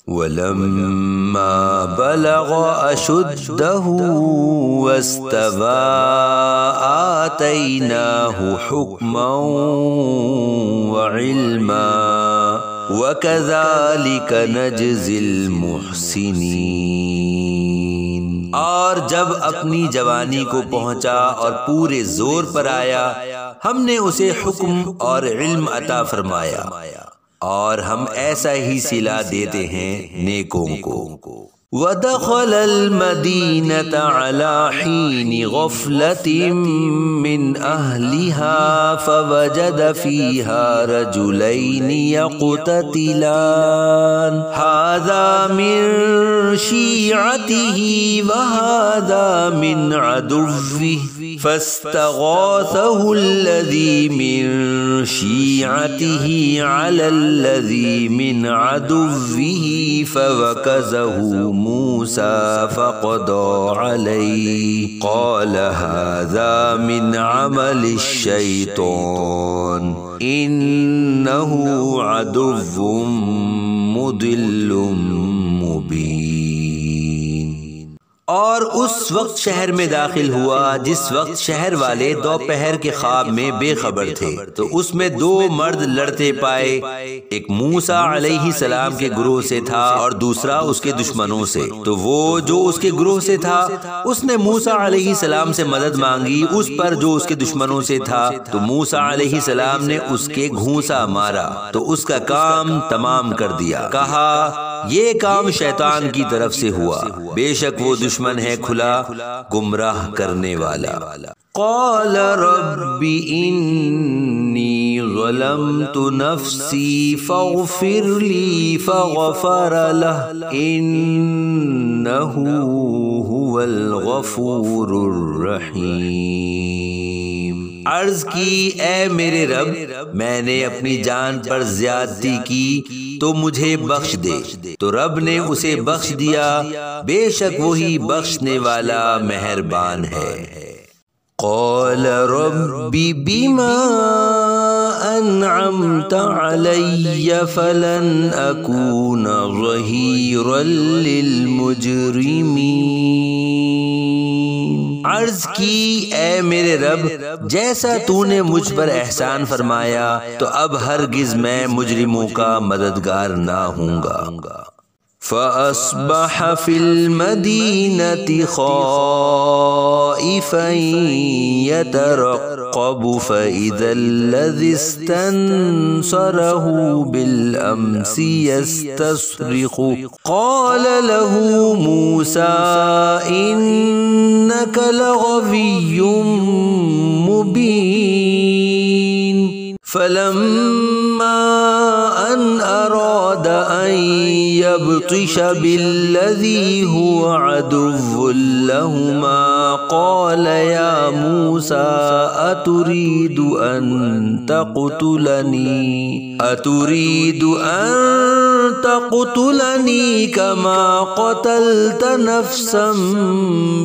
وَلَمَّا بَلَغَ أَشُدَّهُ وَاسْتَوَى آتَيْنَاهُ حُكْمًا وَعِلْمًا وَكَذَلِكَ نَجْزِي الْمُحْسِنِينَ۔ اور جب اپنی جوانی کو پہنچا اور پورے زور پر آیا، ہم نے اسے حکم اور علم عطا فرمایا، اور ہم ایسا ہی صلہ دیتے ہیں نیکوں کو۔ وَدَخَلَ الْمَدِينَةَ عَلَى حِينِ غَفْلَةٍ مِّنْ أَهْلِهَا فَوَجَدَ فِيهَا رَجُلَيْنِ يَقْتَتِلَانِ هَذَا مِنْ شِيعَتِهِ وَهَذَا مِنْ عَدُوِّهِ فَاسْتَغَاثَهُ الَّذِي مِنْ شِيعَتِهِ عَلَى الَّذِي مِنْ عَدُوِّهِ فَوَكَزَهُ موسى فقضى عليه قال هذا من عمل الشيطان إنه عدو مضل مبين۔ اور اس وقت شہر میں داخل ہوا جس وقت شہر والے دوپہر کے خواب میں بے خبر تھے، تو اس میں دو مرد لڑتے پائے، ایک موسیٰ علیہ السلام کے گروہ سے تھا اور دوسرا اس کے دشمنوں سے۔ تو وہ جو اس کے گروہ سے تھا اس نے موسیٰ علیہ السلام سے مدد مانگی اس پر جو اس کے دشمنوں سے تھا، تو موسیٰ علیہ السلام نے اس کے گھونسا مارا تو اس کا کام تمام کر دیا۔ کہا یہ کام شیطان کی طرف سے ہوا، بے شک وہ دشمن ہے کھلا گمراہ کرنے والا۔ قال رب انی ظلمت نفسی فاغفر لی فغفر له انہ هو الغفور الرحیم۔ عرض کی اے میرے رب، میں نے اپنی جان پر زیادتی کی تو مجھے بخش دے، تو رب نے اسے بخش دیا، بے شک وہی بخشنے والا مہربان ہے۔ قال رب بما انعمت علی فلن اکون ظہیرا للمجرمین۔ عرض کی اے میرے رب، جیسا تو نے مجھ پر احسان فرمایا تو اب ہرگز میں مجرموں کا مددگار نہ ہوں گا۔ فَأَصْبَحَ فِي الْمَدِينَةِ خَائِفًا يَتَرَقَّبُ فَإِذَا الَّذِي اسْتَنصَرَهُ بِالْأَمْسِ يَسْتَصْرِخُهُ قَالَ لَهُ مُوسَى إِنَّكَ لَغَوِيٌّ مُبِينٌ۔ فَلَمَّا أَنْ أَرَادَ أَنْ يَبْطِشَ بِالَّذِي هُوَ عَدُوٌّ لَهُمَا قَالَ يَا مُوسَى أَتُرِيدُ أَنْ تَقْتُلَنِي كَمَا قَتَلْتَ نَفْسًا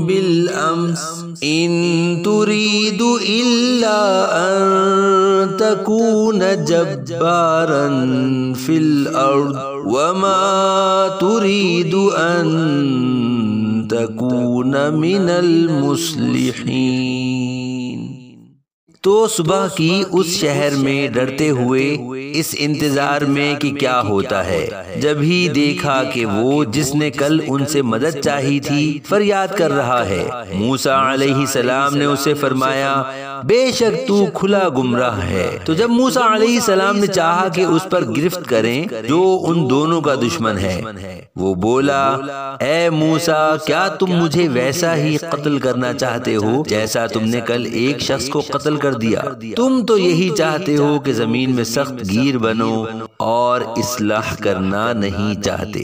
بِالْأَمْسِ إِن تُرِيدُ إِلَّا أَن تَكُونَ جَبَّارًا فِي الْأَرْضِ وَمَا تُرِيدُ أَن تَكُونَ مِنَ الْمُصْلِحِينَ۔ تو صبح کی اس شہر میں ڈرتے ہوئے اس انتظار میں کہ کیا ہوتا ہے، جب ہی دیکھا کہ وہ جس نے کل ان سے مدد چاہی تھی فریاد کر رہا ہے۔ موسیٰ علیہ السلام نے اسے فرمایا بے شک تو کھلا گمراہ ہے۔ تو جب موسیٰ علیہ السلام نے چاہا کہ اس پر گرفت کریں جو ان دونوں کا دشمن ہے، وہ بولا اے موسیٰ، کیا تم مجھے ویسا ہی قتل کرنا چاہتے ہو جیسا تم نے کل ایک شخص کو قتل کر دیا؟ تم تو یہی چاہتے ہو کہ زمین میں سخت گیر بنو اور اصلاح کرنا نہیں چاہتے۔